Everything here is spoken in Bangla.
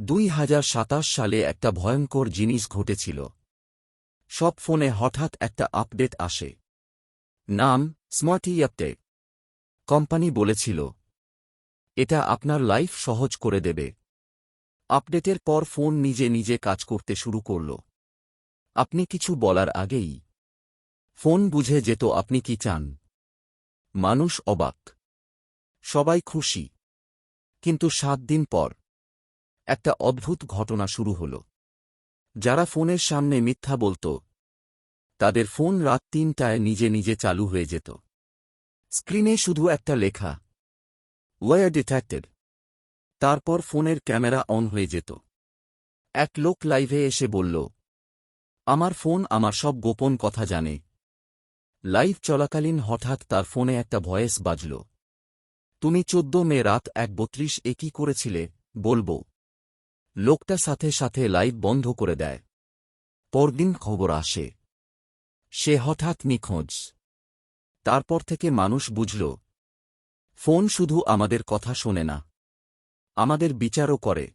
2027 সালে একটা ভয়ঙ্কর জিনিস ঘটেছিল। সব ফোনে হঠাৎ একটা আপডেট আসে। নাম স্মার্টি আপডেট। কোম্পানি বলেছিল এটা আপনার লাইফ সহজ করে দেবে। আপডেটের পর ফোন নিজে নিজে কাজ করতে শুরু করল। আপনি কিছু বলার আগেই ফোন বুঝে যেত আপনি কি চান। মানুষ অবাক, সবাই খুশি। কিন্তু 7 দিন পর একটা অদ্ভুত ঘটনা শুরু হল। যারা ফোনের সামনে মিথ্যা বলত তাদের ফোন রাত 3টায় নিজে নিজে চালু হয়ে যেত। স্ক্রিনে শুধু একটা লেখা, ওয়্যার ডিটেক্টেড। তারপর ফোনের ক্যামেরা অন হয়ে যেত। এক লোক লাইভে এসে বলল, আমার ফোন আমার সব গোপন কথা জানে। লাইভ চলাকালীন হঠাৎ তার ফোনে একটা ভয়েস বাজল, তুমি 14 মে রাত 1:32 কি করেছিলে বলবো। লোকটা সাথে সাথে লাইভ বন্ধ করে দেয়। পরদিন খবর আসে সে হঠাৎ নিখোঁজ। তারপর থেকে মানুষ বুঝল ফোন শুধু আমাদের কথা শোনে না, আমাদের বিচারও করে।